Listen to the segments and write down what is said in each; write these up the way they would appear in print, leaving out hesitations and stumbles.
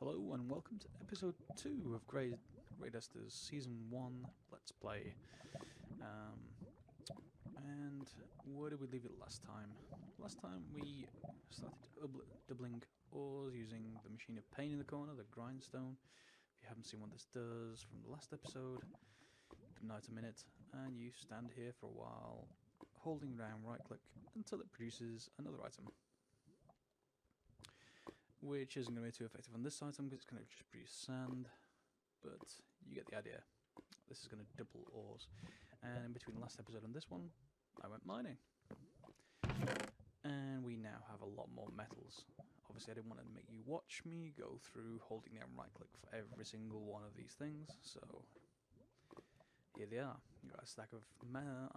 Hello and welcome to episode 2 of Greydusters Season 1 Let's Play. And where did we leave it last time? Last time we started doubling ores using the machine of pain in the corner, the grindstone. If you haven't seen what this does from the last episode, give it a minute and you stand here for a while holding down right click until it produces another item. Which isn't going to be too effective on this item because it's going to just produce sand, but you get the idea. This is going to double ores. And in between the last episode and this one, I went mining. And we now have a lot more metals. Obviously I didn't want to make you watch me go through holding down right click for every single one of these things, so here they are. You've got a stack of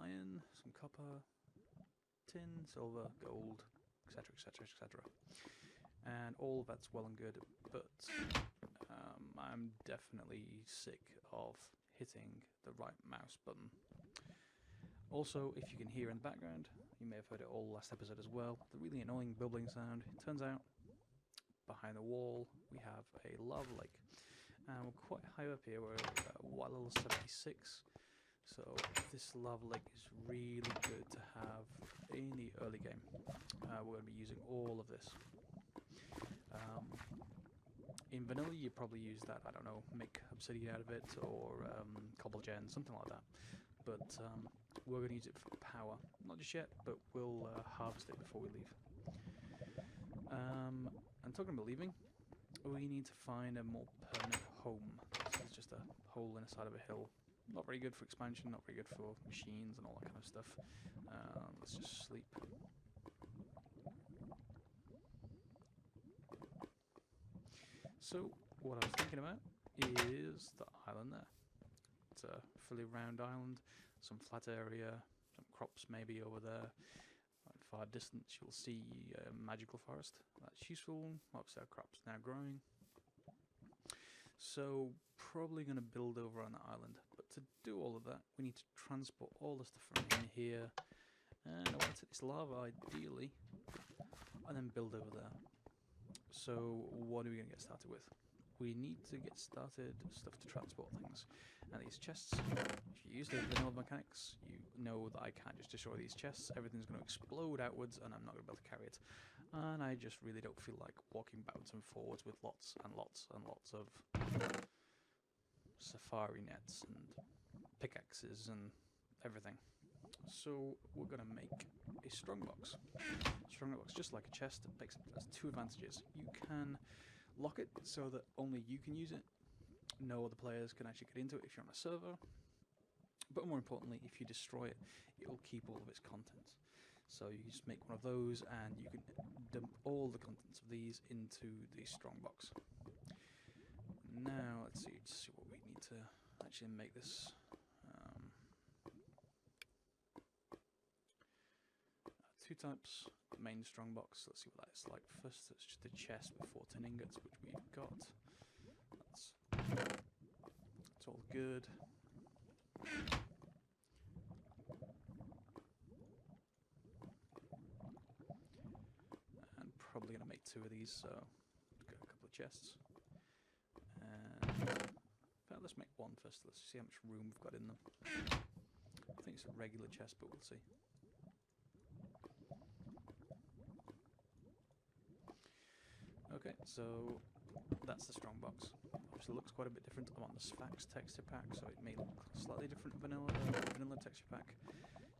iron, some copper, tin, silver, gold, etc, etc, etc. And all that's well and good, but I'm definitely sick of hitting the right mouse button. Also, if you can hear in the background, you may have heard it all last episode as well, the really annoying bubbling sound. It turns out, behind the wall, we have a lava lake. And we're quite high up here, we're at water level 76. So this lava lake is really good to have in the early game. We're going to be using all of this. In vanilla you probably use that, I don't know, make obsidian out of it or cobble gen, something like that. But we're going to use it for power. Not just yet, but we'll harvest it before we leave. And talking about leaving, we need to find a more permanent home. This is just a hole in the side of a hill. Not very good for expansion, not very good for machines and all that kind of stuff. Let's just sleep. So, what I was thinking about is the island there. It's a fully round island, some flat area, some crops maybe over there. At far distance you'll see a magical forest. That's useful. Obviously our crops now growing. So, probably going to build over on the island. But to do all of that, we need to transport all the stuff from in here. And I want to take this lava, ideally, and then build over there. So what are we going to get started with? We need to get started stuff to transport things. And these chests, if you use the vanilla mechanics, you know that I can't just destroy these chests. Everything's going to explode outwards and I'm not going to be able to carry it. And I just really don't feel like walking backwards and forwards with lots and lots and lots of safari nets and pickaxes and everything. So we're going to make a strongbox. Strongbox, just like a chest, has two advantages. You can lock it so that only you can use it. No other players can actually get into it if you're on a server. But more importantly, if you destroy it, it will keep all of its contents. So you just make one of those and you can dump all the contents of these into the strongbox. Now, let's see what we need to actually make this. Two types, main strongbox, let's see what that is like. First, it's just a chest with 4 tin ingots, which we've got. That's all good. And probably going to make 2 of these, so get a couple of chests. And let's make 1 first, let's see how much room we've got in them. I think it's a regular chest, but we'll see. Okay, so that's the strongbox. Obviously looks quite a bit different. I'm on the Sphax texture pack, so it may look slightly different vanilla texture pack.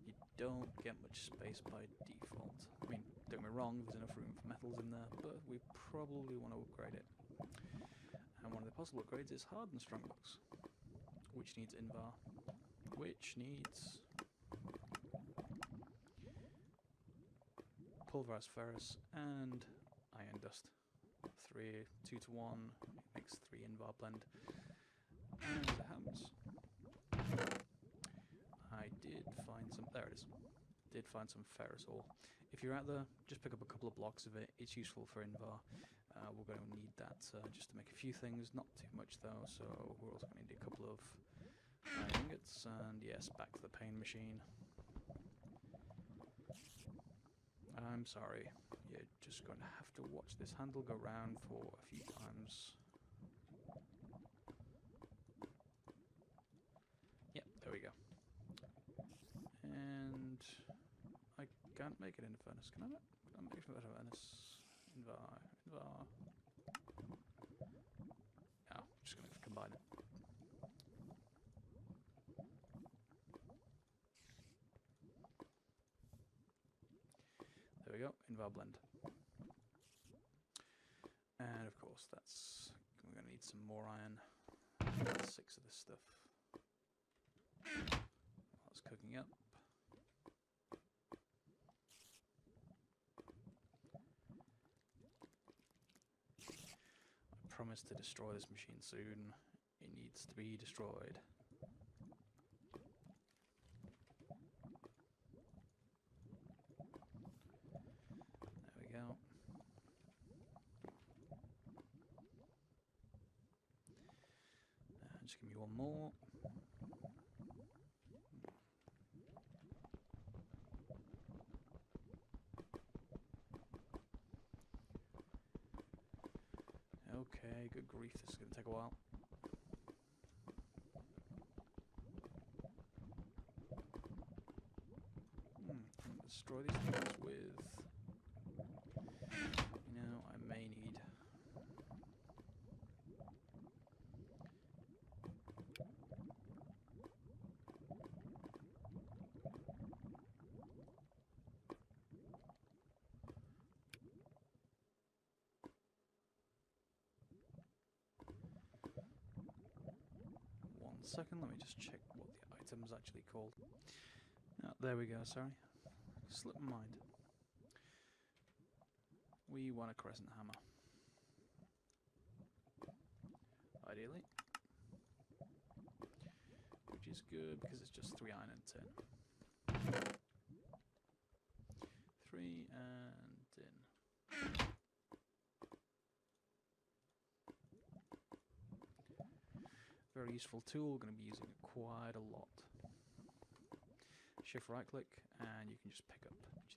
You don't get much space by default. I mean, don't get me wrong, there's enough room for metals in there, but we probably want to upgrade it. And one of the possible upgrades is Hardened Strongbox, which needs Invar, which needs Pulverized Ferrous and Iron Dust. 2 to 1, it makes 3 Invar blend. And the hams. I did find some, there it is. Did find some ferrous ore. If you're out there, just pick up a couple of blocks of it. It's useful for Invar. We're going to need that just to make a few things, not too much though, so we're also going to need a couple of ingots, and yes, back to the pain machine. I'm sorry, you're just going to have to watch this handle go round for a few times. can't make it into furnace. Can I make it into furnace? Invar. Oh, I'm just going to combine it. There we go, Invar blend. And of course, we're going to need some more iron. 6 of this stuff. While it's cooking up. I promise to destroy this machine soon. It needs to be destroyed. There we go. Just give me one more. Okay, good grief, this is going to take a while. Destroy these things with... You know, I may need... 1 second, let me just check what the item's actually called. Oh, there we go, sorry. Slipped my mind. We want a crescent hammer. Ideally. Which is good because it's just 3 iron and tin. 3 and tin. Very useful tool, going to be using it quite a lot. Shift right click and you can just pick up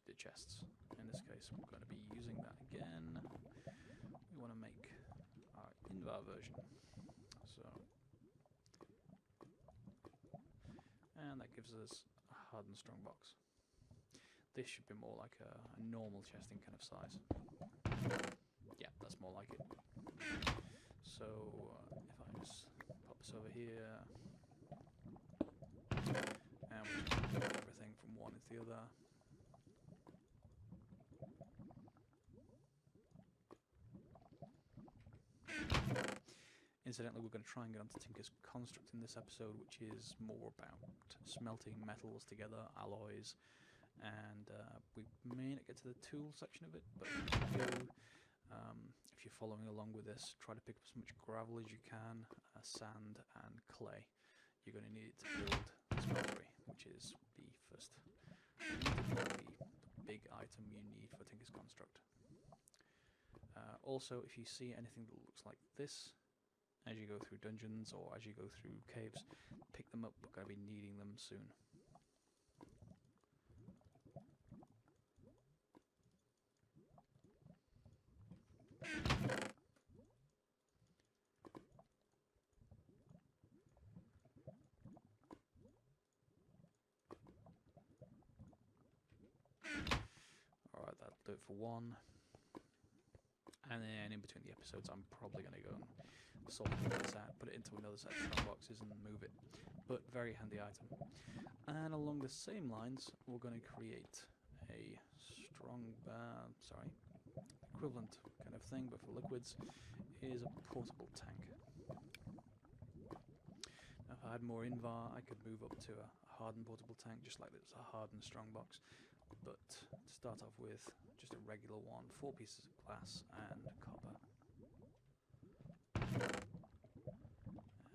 the chests. In this case we're going to be using that again. We want to make our Invar version. So, and that gives us a hardened strong box. This should be more like a normal chesting kind of size. Yeah, that's more like it. So if I just pop this over here, and we just put everything from one into the other. Incidentally, we're going to try and get onto Tinker's Construct in this episode, which is more about smelting metals together, alloys, and we may not get to the tool section of it, but if you do, if you're following along with this, try to pick up as much gravel as you can, sand and clay. You're going to need it to build the smeltery, which is the first the big item you need for Tinker's Construct. Also, if you see anything that looks like this, as you go through dungeons or as you go through caves, pick them up, we're going to be needing them soon. Alright, that'll do it for one. And then in between the episodes I'm probably going to go and sort this out, put it into another set of strong boxes and move it. But very handy item. And along the same lines we're going to create a equivalent kind of thing but for liquids, is a portable tank. Now if I had more Invar I could move up to a hardened portable tank just like this, a hardened strong box. But to start off with, just a regular one, 4 pieces of glass and copper.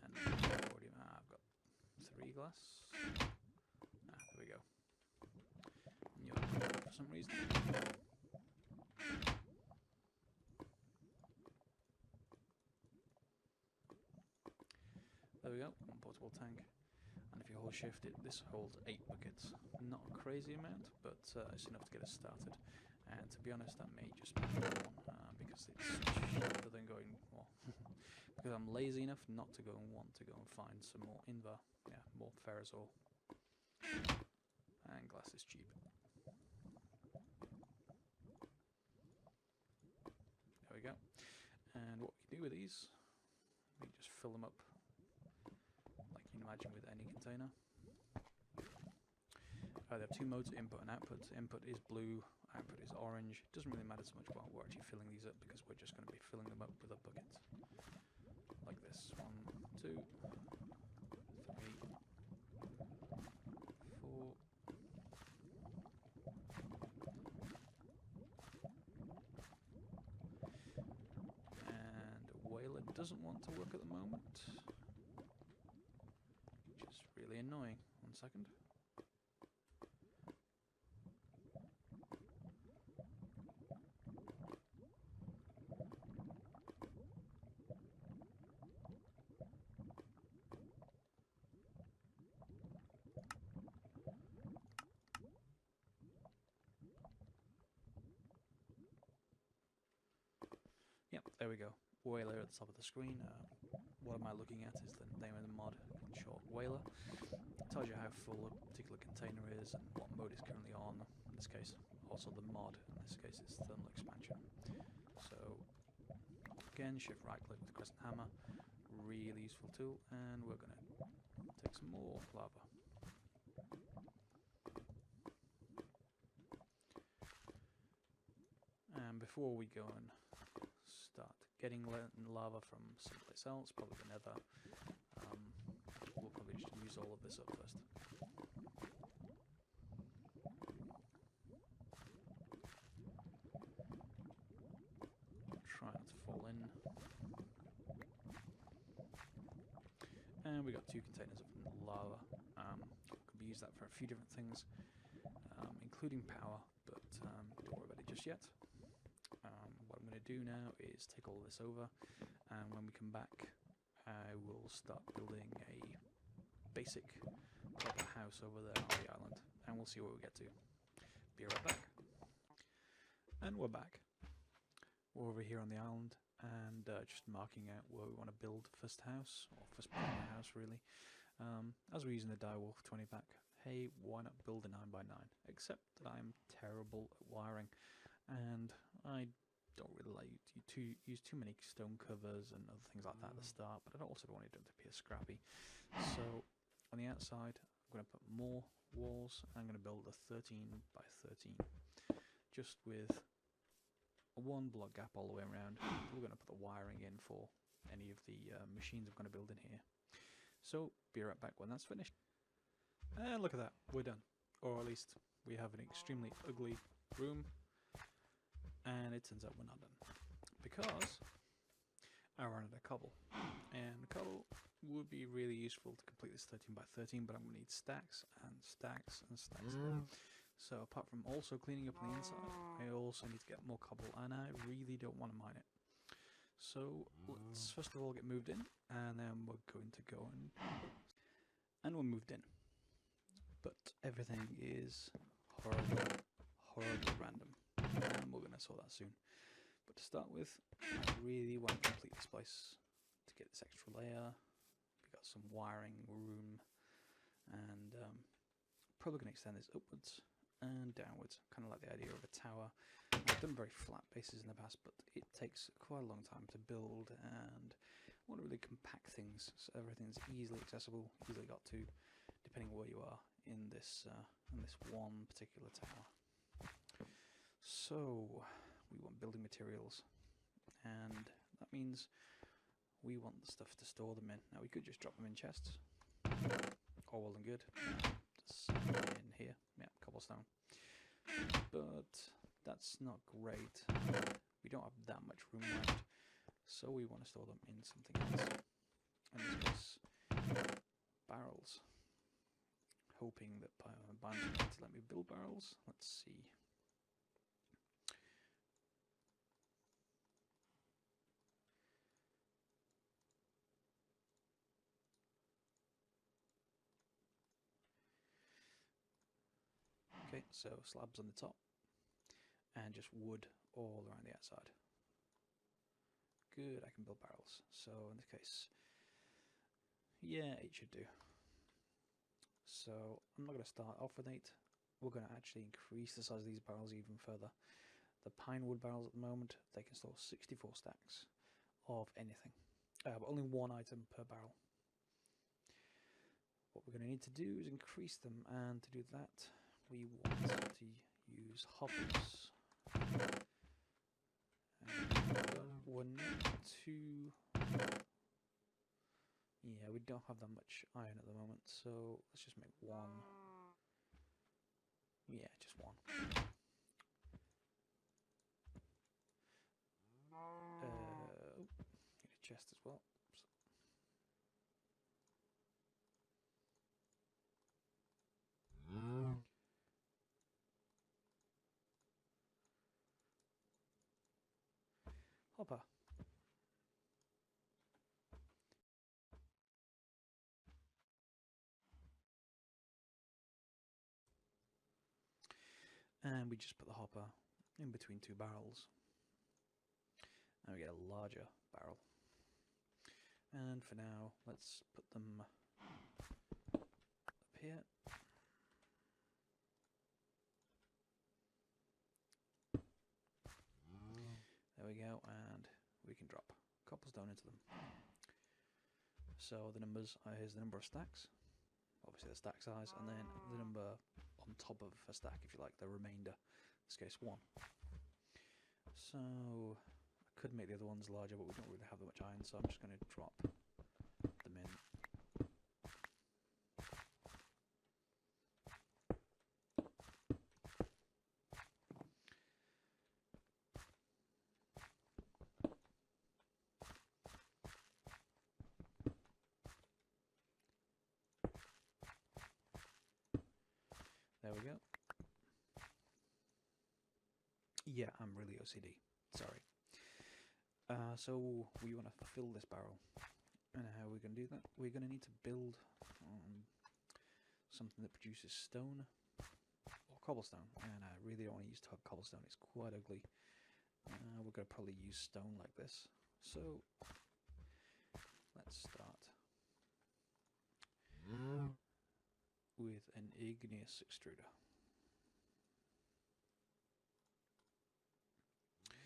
And I've got 3 glass. There we go. And you're copper for some reason. There we go, 1 portable tank. And if you hold shift, this holds 8 buckets. Not a crazy amount, but it's enough to get us started. And to be honest, that may just be one, because it's cheaper than going, well, because I'm lazy enough not to go and want to go and find some more Invar. Yeah, more ferrous ore. And glass is cheap. with these, you just fill them up like you can imagine with any container. They have two modes, input and output. Input is blue, output is orange. It doesn't really matter so much what we're actually filling these up, because we're just going to be filling them up with a bucket. Like this. 1, 2, 3, 4. And Whaler doesn't want to work at the moment, which is really annoying. 1 second. Yep, there we go. Whaler at the top of the screen. What am I looking at is the name of the mod, in short, Whaler. It tells you how full a particular container is and what mode it's currently on. In this case, also the mod. In this case, it's thermal expansion. So, again, shift right click with the crescent hammer. Really useful tool, and we're going to take some more lava. And before we go and start getting lava from someplace else, probably the nether, we'll probably just use all of this up first. Try not to fall in. And we got 2 containers of lava. Could be used that for a few different things, including power, but don't worry about it just yet. What I'm going to do now is take all of this over, and when we come back I will start building a basic proper house over there on the island, and we'll see what we get to. Be right back. And we're back. We're over here on the island, and just marking out where we want to build first house, or first part of the house really. As we're using the Direwolf 20 pack, hey, why not build a 9x9? Except that I'm terrible at wiring, and I don't really like to use too many stone covers and other things like that at the start, but I also don't want it to appear scrappy. So on the outside I'm going to put more walls. I'm going to build a 13x13, just with a 1 block gap all the way around. We're going to put the wiring in for any of the machines I'm going to build in here. So be right back when that's finished. And look at that, we're done. Or at least we have an extremely ugly room. And it turns out we're not done, because I ran out of cobble, and cobble would be really useful to complete this 13x13, but I'm going to need stacks and stacks and stacks. So apart from also cleaning up on the inside, I also need to get more cobble, and I really don't want to mine it. So let's first of all get moved in, and then we're going to go and we're moved in. But everything is horribly random. And we're going to sort that soon. But to start with, I really want to complete this place to get this extra layer. We've got some wiring room, and probably going to extend this upwards and downwards, kind of like the idea of a tower. I've done very flat bases in the past, but it takes quite a long time to build, and I want to really compact things so everything's easily accessible, easily got to, depending where you are in this one particular tower. So we want building materials, and that means we want the stuff to store them in. Now we could just drop them in chests, all well and good. Just in here, yeah, cobblestone. But that's not great. We don't have that much room left, so we want to store them in something else. In this case, barrels. Hoping that Bind's going to let me build barrels. Let's see. Okay, so slabs on the top, and just wood all around the outside. Good, I can build barrels. So in this case, yeah, it should do. So I'm not going to start off with 8. We're going to actually increase the size of these barrels even further. The pine wood barrels at the moment, they can store 64 stacks of anything, but only one item per barrel. What we're going to need to do is increase them, and to do that we want to use hoppers. And we're not too... yeah, we don't have that much iron at the moment, so let's just make one. Yeah, just one. Need a chest as well. Hopper. And we just put the hopper in between two barrels. And we get a larger barrel. And for now, let's put them up here. There we go, and we can drop cobblestone into them. So the numbers, here's the number of stacks, obviously the stack size, and then the number on top of a stack, if you like, the remainder, in this case 1. So I could make the other ones larger, but we don't really have that much iron, so I'm just going to drop them in. There we go. Yeah, I'm really OCD. Sorry. So we want to fill this barrel. And how are we going to do that? We're going to need to build something that produces stone or cobblestone. And I really don't want to use cobblestone. It's quite ugly. We're going to probably use stone like this. So let's start with an igneous extruder.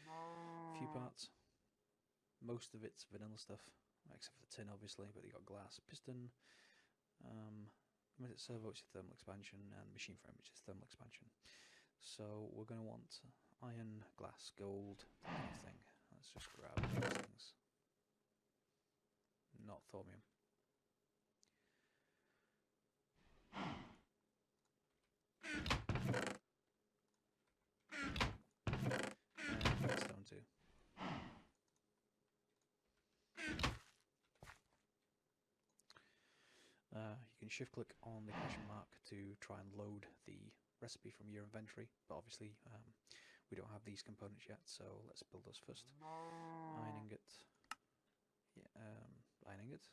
A few parts. Most of it's vanilla stuff, except for the tin obviously, but you got glass, piston, magnetic servo, which is thermal expansion, and machine frame, which is thermal expansion. So we're going to want iron, glass, gold, anything. Let's just grab those things. Not thorium. And redstone too. You can shift click on the question mark to try and load the recipe from your inventory, but obviously we don't have these components yet, so let's build those first. Iron ingot, yeah, iron ingot,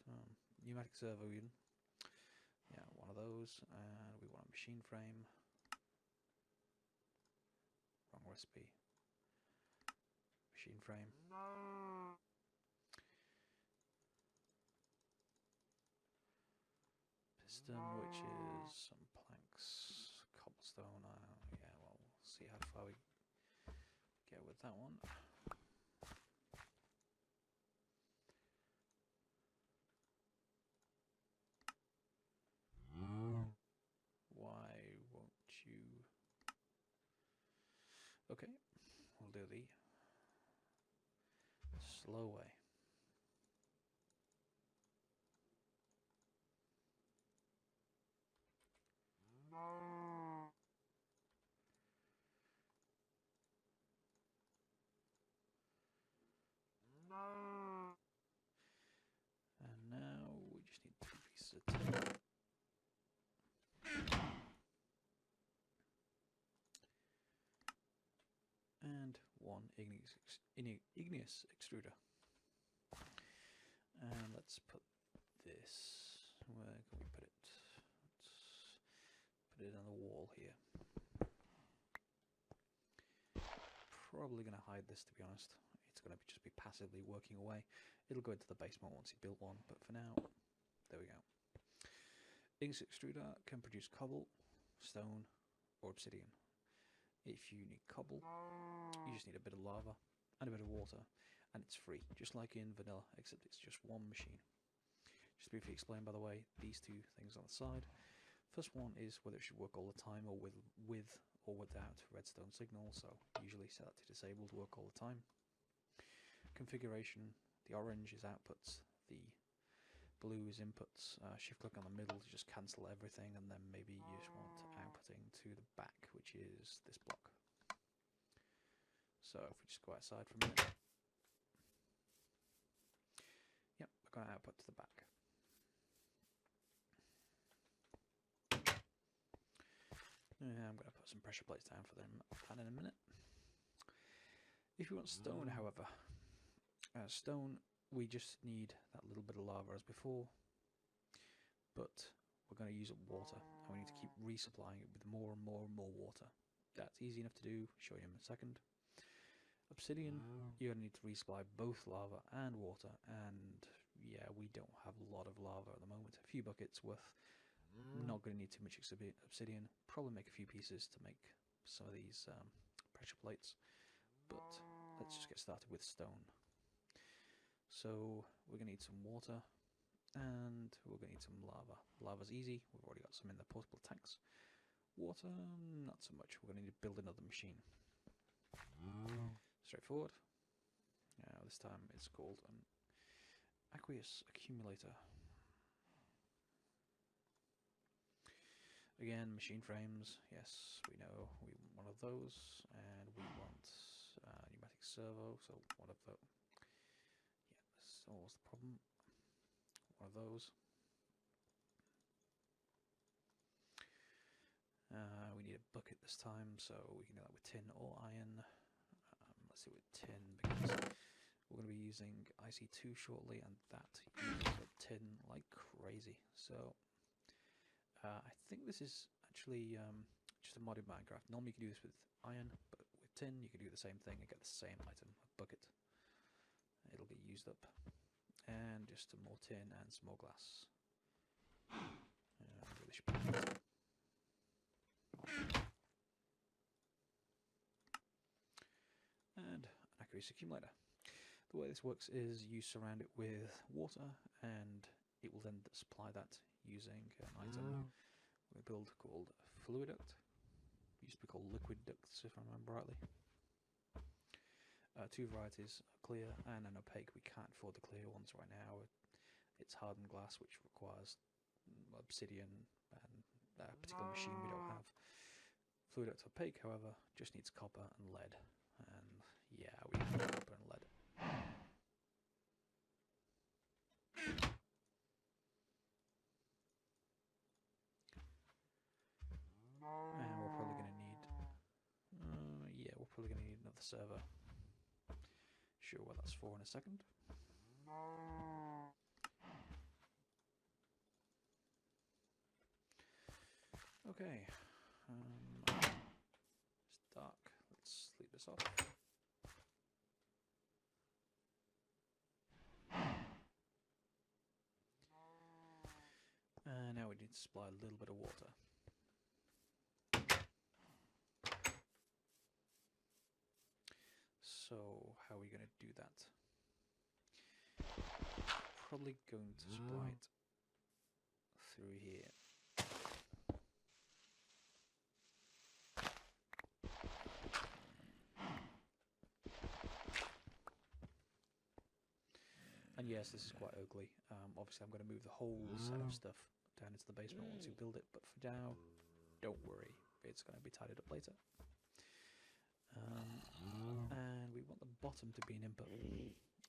pneumatic servo even, yeah, one of those, and we want a machine frame, wrong recipe, machine frame. Piston, which is some planks, cobblestone, yeah, well, we'll see how far we get with that one. Why won't you? Okay, we'll do the slow way. And now we just need 3 pieces of tin. And 1 igneous extruder. And let's put this, where can we put it? Let's put it on the wall here. Probably going to hide this, to be honest. It's going to just be passively working away. It'll go into the basement once you build one, but for now, there we go. Igneous extruder can produce cobble, stone, or obsidian. If you need cobble, you just need a bit of lava and a bit of water, and it's free, just like in vanilla, except it's just one machine. Just briefly explain, by the way, these two things on the side. First one is whether it should work all the time or with or without redstone signal, so usually set that to disabled, work all the time. Configuration, the orange is outputs, the blue is inputs. Shift click on the middle to just cancel everything, and then maybe you just want outputting to the back, which is this block. So if we just go outside for a minute, yep, we're going to output to the back. I'm going to put some pressure plates down for them that in a minute. If you want stone, however, stone, we just need that little bit of lava as before, but we're going to use up water, and we need to keep resupplying it with more and more and more water. That's easy enough to do, show you in a second. Obsidian, you're going to need to resupply both lava and water, and yeah, we don't have a lot of lava at the moment. A few buckets worth. Not going to need too much obsidian. Probably make a few pieces to make some of these pressure plates, but let's just get started with stone. So we're going to need some water, and we're going to need some lava. Lava's easy, we've already got some in the portable tanks. Water, not so much. We're going to need to build another machine. Straightforward. This time it's called an aqueous accumulator. Again, machine frames, yes, we know we want one of those, and we want pneumatic servo, so one of the, yeah, that's always the problem, one of those. We need a bucket this time, so we can do that with tin or iron. Let's do it with tin, because we're going to be using IC2 shortly, and that uses tin like crazy. So I think this is actually just a mod in Minecraft. Normally you can do this with iron, but with tin you can do the same thing and get the same item, a bucket. It'll get used up. And just some more tin and some more glass. Really should be and an aqueous accumulator. The way this works is you surround it with water, and it will then supply that using an item we build called Fluiduct. It used to be called Liquid Ducts, if I remember rightly. Two varieties, clear and an opaque. We can't afford the clear ones right now. It's hardened glass, which requires obsidian and a particular machine we don't have. Fluiduct opaque, however, just needs copper and lead. And yeah, we have copper and lead. And we're probably going to need, we're probably going to need another server. Sure what that's for in a second. Okay, it's dark. Let's sleep this off. And now we need to supply a little bit of water. So how are we going to do that? Probably going to supply it through here. And yes, this is quite ugly. Obviously I'm going to move the whole set of stuff down into the basement once you build it, but for now, don't worry, it's going to be tidied up later. And we want the bottom to be an input.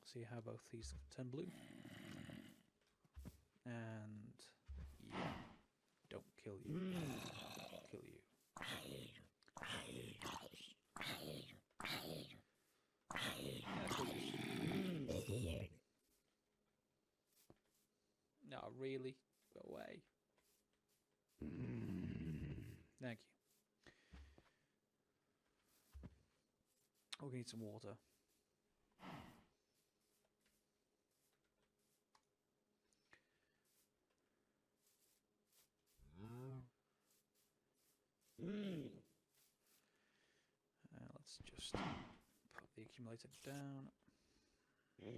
See how both these turn blue? And yeah, don't kill you. Kill you. No, really? Go away. Thank you. Oh, we need some water. Let's just put the accumulator down. Oh,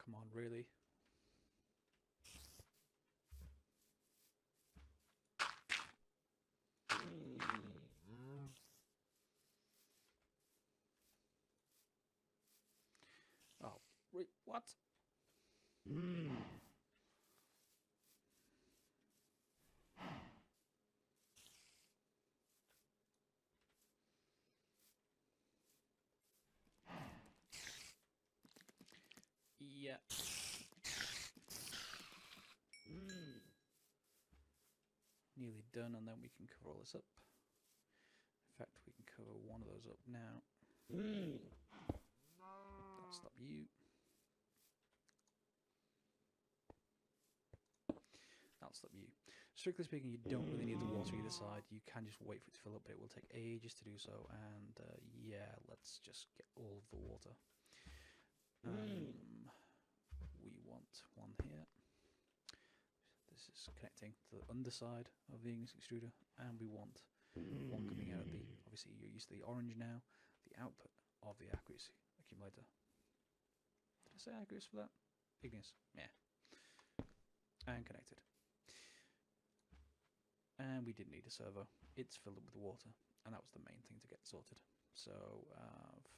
come on, really? Oh, what? Yeah. Nearly done, and then we can cover all this up. In fact, we can cover one of those up now. That'll stop you. That'll stop you. Strictly speaking, you don't really need the water either side. You can just wait for it to fill up, but it will take ages to do so. And yeah, let's just get all of the water. We want one here. This is connecting to the underside of the Ignis extruder, and we want one coming out of the, obviously you're used to the orange now, the output of the aqueous accumulator. Did I say aqueous for that? Ignis, yeah. And connected. And we didn't need a servo. It's filled up with water, and that was the main thing to get sorted. So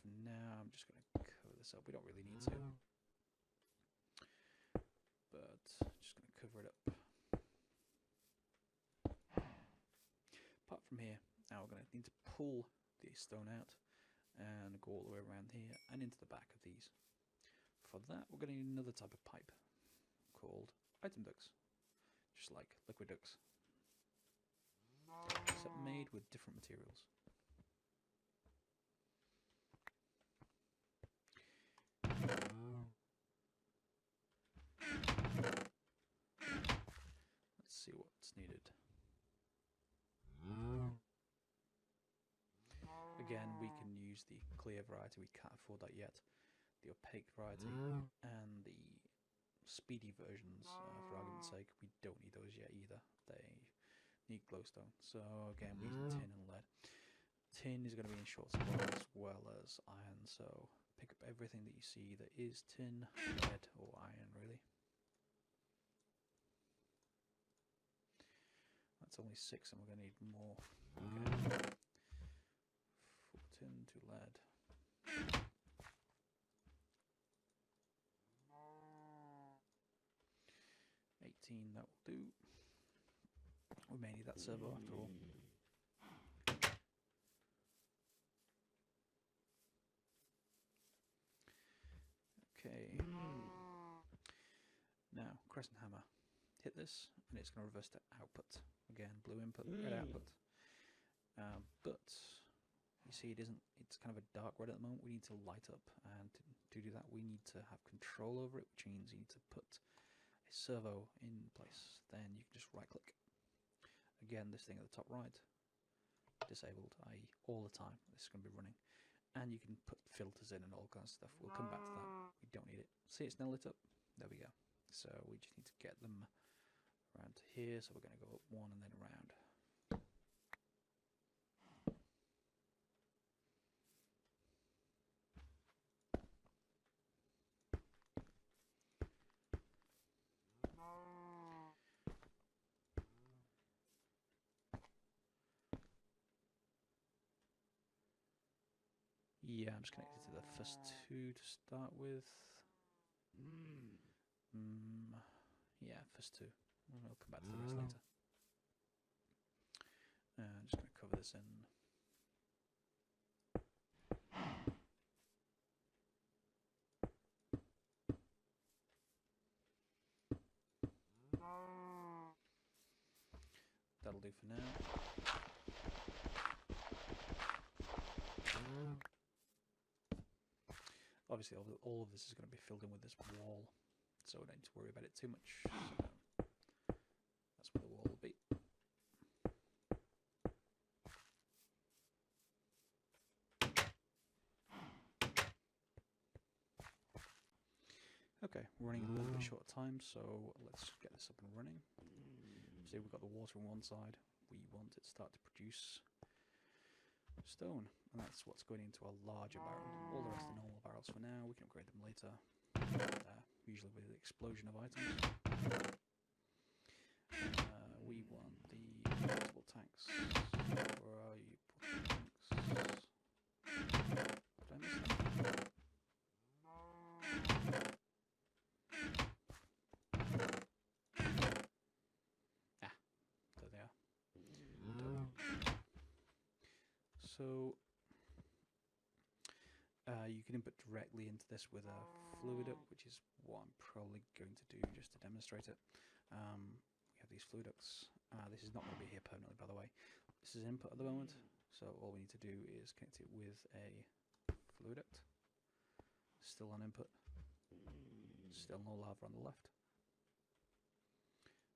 for now, I'm just going to cover this up. We don't really need to, but just going to cover it up. Apart from here, now we're going to need to pull the stone out and go all the way around here and into the back of these. For that, we're going to need another type of pipe called item ducts, just like liquid ducts, except made with different materials. Let's see what's needed. Again, we can use the clear variety, we can't afford that yet. The opaque variety and the speedy versions, for argument's sake, we don't need those yet either. They need glowstone. So again, we need tin and lead. Tin is going to be in short supply as well as iron, so pick up everything that you see that is tin, lead or iron really. That's only 6 and we're going to need more. Okay. 4 tin, 2 lead. 18, that will do. We may need that servo after all. Okay. Now, crescent hammer. Hit this, and it's going to reverse to output. Again, blue input, red output. But you see, it's kind of a dark red at the moment. We need to light up, and to do that, we need to have control over it, which means you need to put a servo in place. Then you can just right click. Again, this thing at the top right, disabled, i.e. all the time. This is going to be running. And you can put filters in and all kinds of stuff. We'll come back to that. We don't need it. See, it's now lit up. There we go. So we just need to get them around to here. So we're going to go up one and then around. Yeah, I'm just connected to the first 2 to start with. Yeah, first 2. We'll come back to the rest later. I'm just going to cover this in. That'll do for now. Obviously, all of this is going to be filled in with this wall, so we don't need to worry about it too much. So that's where the wall will be. Okay, we're running a little bit short of time, so let's get this up and running. say we've got the water on one side, we want it to start to produce stone, and that's what's going into a larger barrel. All the rest are normal barrels for now. We can upgrade them later, usually with the explosion of items. We want the portable tanks. Where are you, portable tanks? Did I miss them? There they are. So you can input directly into this with a fluid duct, which is what I'm probably going to do just to demonstrate it. We have these fluid ducts. This is not going to be here permanently, by the way. This is input at the moment, so all we need to do is connect it with a fluid duct. Still on input. Still no lava on the left.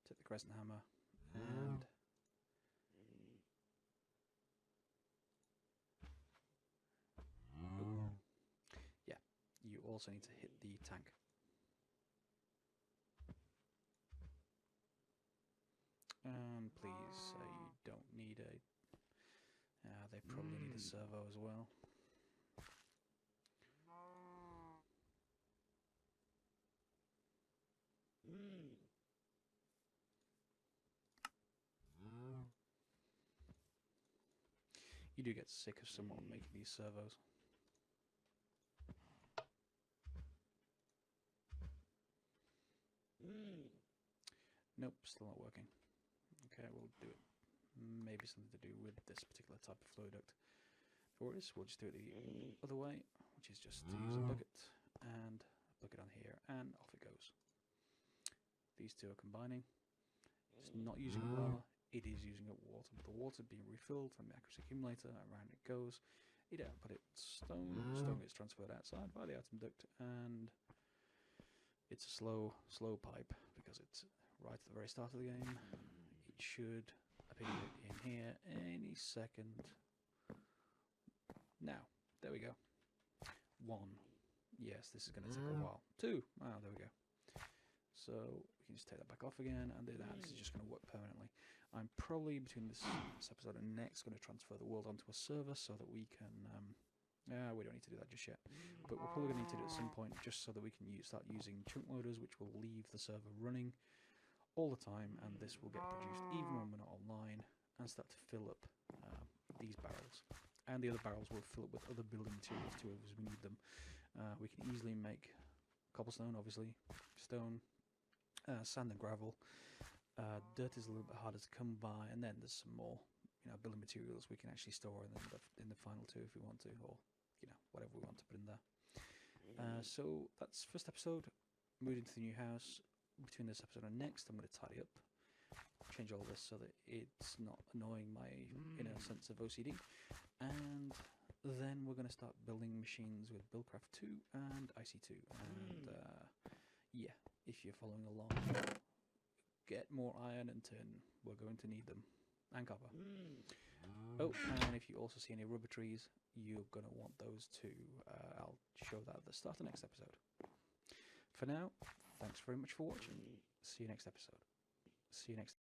Take the crescent hammer and yeah, you also need to hit the tank. And please, you don't need a. They probably need a servo as well. You do get sick of someone making these servos. Nope, still not working. Okay, we'll do it. Maybe something to do with this particular type of fluid duct. For this, we'll just do it the other way, which is just to use a bucket and a bucket on here, and off it goes. These two are combining. It's not using up lava, it is using up water, but the water being refilled from the accuracy accumulator, around it goes. It output it stone, stone gets transferred outside by the item duct, and it's a slow pipe because it's right at the very start of the game. It should appear in here any second. Now, there we go. 1. Yes, this is going to take a while. 2. Ah, there we go. So we can just take that back off again and do that. This is just going to work permanently. I'm probably, between this episode and next, going to transfer the world onto a server so that we can... we don't need to do that just yet. But we're probably going to need to do it at some point just so that we can start using chunk loaders, which will leave the server running all the time, and this will get produced even when we're not online and start to fill up these barrels. And the other barrels will fill up with other building materials too as we need them. We can easily make cobblestone, obviously, stone, sand and gravel. Dirt is a little bit harder to come by, and then there's some more, building materials we can actually store in the final two if we want to, or whatever we want to put in there. So that's first episode. Moved into the new house. Between this episode and next, I'm going to tidy up, change all this so that it's not annoying my inner sense of OCD, and then we're going to start building machines with Buildcraft 2 and IC2, and yeah, if you're following along, get more iron and tin, we're going to need them, and copper. Oh, and if you also see any rubber trees, you're going to want those too. I'll show that at the start of the next episode. For now, thanks very much for watching. See you next episode. See you next